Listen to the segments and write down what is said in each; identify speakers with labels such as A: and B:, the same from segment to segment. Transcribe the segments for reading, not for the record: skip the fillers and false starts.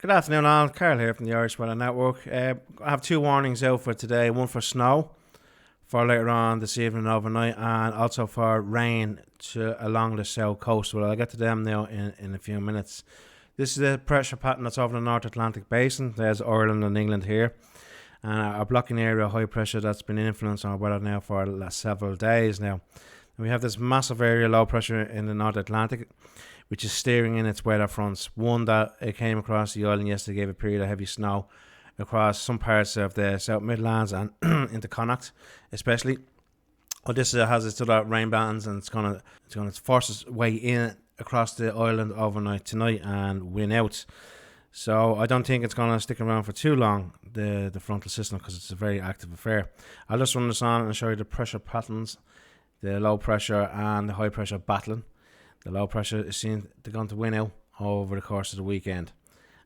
A: Good afternoon, all. Carl here from the Irish Weather Network. I have two warnings out for today. One for snow for later on this evening and overnight, and also for rain along the south coast. Well, I'll get to them now in a few minutes. This is the pressure pattern that's over the North Atlantic Basin. There's Ireland and England here. And a blocking area of high pressure that's been influencing our weather now for the last several days now. And we have this massive area of low pressure in the North Atlantic, which is steering in its weather fronts. One that it came across the island yesterday gave a period of heavy snow across some parts of the South Midlands and into Connacht, especially. Well, this has its other rain bands, and it's gonna force its way in across the island overnight tonight and win out. So I don't think it's gonna stick around for too long, the frontal system, because it's a very active affair. I'll just run this on and show you the pressure patterns, the low pressure and the high pressure battling. The low pressure is seen they're going to win out over the course of the weekend,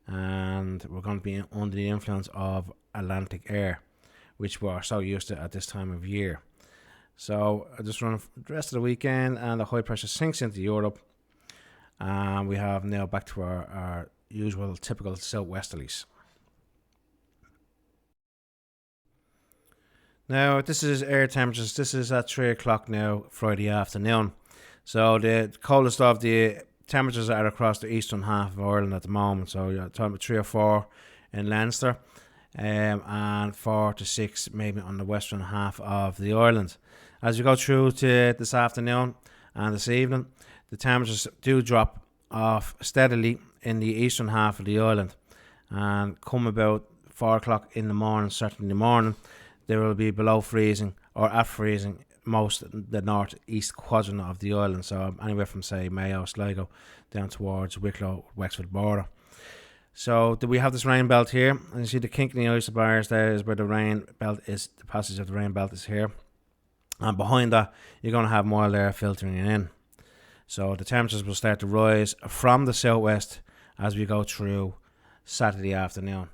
A: and we're going to be under the influence of Atlantic air, which we're so used to at this time of year. So I just run the rest of the weekend, and the high pressure sinks into Europe, and we have now back to our usual typical southwesterlies. Now this is air temperatures. This is at 3 o'clock now, Friday afternoon. So the coldest of the temperatures are across the eastern half of Ireland at the moment. So you're talking about 3 or 4 in Leinster, and 4 to 6 maybe on the western half of the island. As you go through to this afternoon and this evening, the temperatures do drop off steadily in the eastern half of the island, and come about 4 o'clock in the morning, Saturday morning, they will be below freezing or at freezing most the northeast quadrant of the island, so anywhere from say Mayo, Sligo down towards Wicklow, Wexford border. So we have this rain belt here, and you see the kink in the isobars there is where the rain belt is. The passage of the rain belt is here, and behind that you're going to have mild air filtering in. So the temperatures will start to rise from the southwest as we go through Saturday afternoon.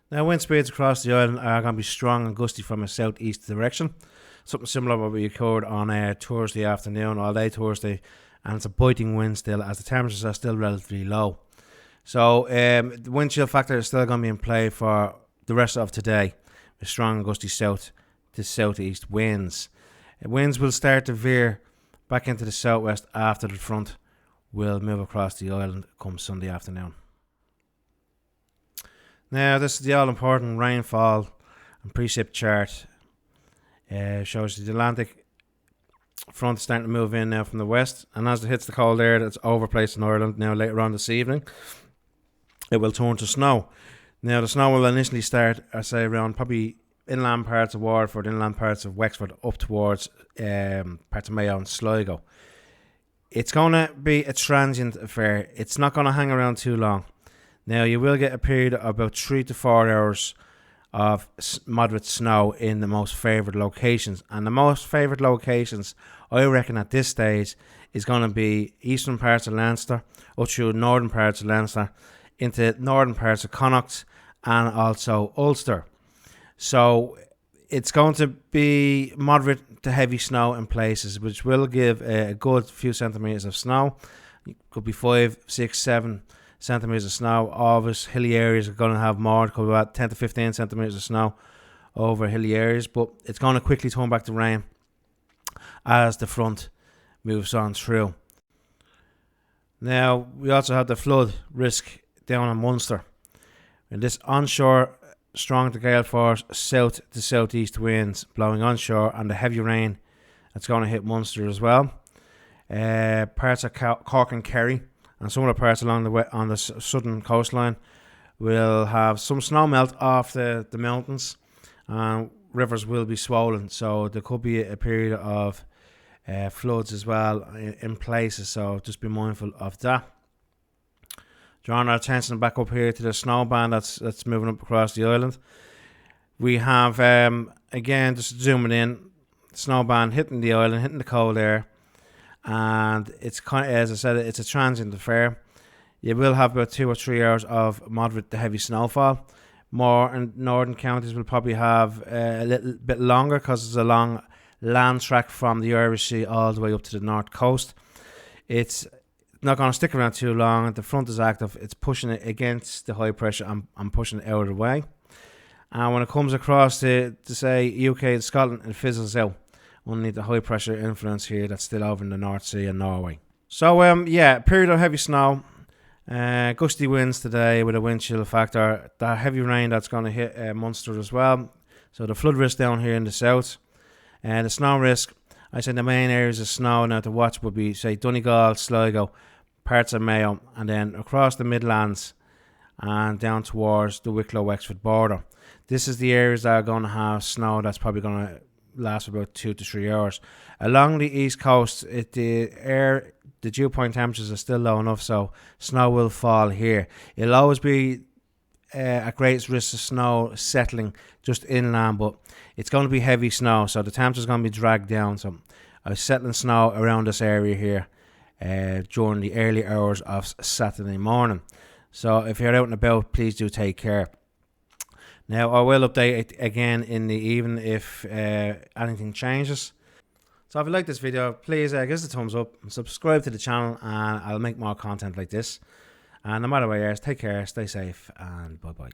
A: Now wind speeds across the island are going to be strong and gusty from a southeast direction. Something similar to what we occurred on Thursday afternoon, all day Thursday, and it's a biting wind still as the temperatures are still relatively low. So the wind chill factor is still going to be in play for the rest of today, with strong and gusty south to southeast winds. Winds will start to veer back into the southwest after the front will move across the island come Sunday afternoon. Now this is the all-important rainfall and precip chart. Shows the Atlantic front starting to move in now from the west, and as it hits the cold air that's overplaced in Ireland now later on this evening, it will turn to snow. Now the snow will initially start, I say, around probably inland parts of Waterford, inland parts of Wexford, up towards parts of Mayo and Sligo. It's going to be a transient affair. It's not going to hang around too long. Now you will get a period of about 3 to 4 hours of moderate snow in the most favoured locations, and the most favoured locations I reckon at this stage is going to be eastern parts of Leinster up through northern parts of Leinster into northern parts of Connacht and also Ulster. So it's going to be moderate to heavy snow in places, which will give a good few centimetres of snow. It could be 5, 6, 7 centimetres of snow. Obviously hilly areas are going to have more, it could be about 10 to 15 centimetres of snow over hilly areas, but it's going to quickly turn back to rain as the front moves on through. Now we also have the flood risk down in Munster, and this onshore strong to gale force south to southeast winds blowing onshore, and the heavy rain that's going to hit Munster as well. Parts of Cork and Kerry and some of the parts along on the southern coastline will have some snow melt off the mountains, and rivers will be swollen, so there could be a period of floods as well in places, so just be mindful of that. Drawing our attention back up here to the snow band that's moving up across the island. We have, again, just zooming in, snow band hitting the island, hitting the cold air, and it's kind of, as I said, it's a transient affair. You will have about 2 or 3 hours of moderate to heavy snowfall. More in northern counties will probably have a little bit longer because it's a long land track from the Irish Sea all the way up to the north coast. It's not going to stick around too long. The front is active. It's pushing it against the high pressure. I'm pushing it out of the way. And when it comes across to say UK and Scotland, it fizzles out underneath the high pressure influence here that's still over in the North Sea and Norway. So yeah, period of heavy snow. Gusty winds today with a wind chill factor. That heavy rain that's going to hit Munster as well. So the flood risk down here in the south. And the snow risk, I said the main areas of snow now to watch would be, say, Donegal, Sligo, parts of Mayo, and then across the Midlands and down towards the Wicklow-Wexford border. This is the areas that are going to have snow that's probably going to last about 2 to 3 hours. Along the east coast, the dew point temperatures are still low enough, so snow will fall here. It'll always be at greatest risk of snow settling just inland, but it's going to be heavy snow, so the temperature's going to be dragged down. So I was settling snow around this area here during the early hours of Saturday morning. So if you're out and about, please do take care. Now I will update it again in the evening if anything changes. So if you like this video, please give us a thumbs up and subscribe to the channel, and I'll make more content like this. And no matter where you are, take care, stay safe, and bye bye.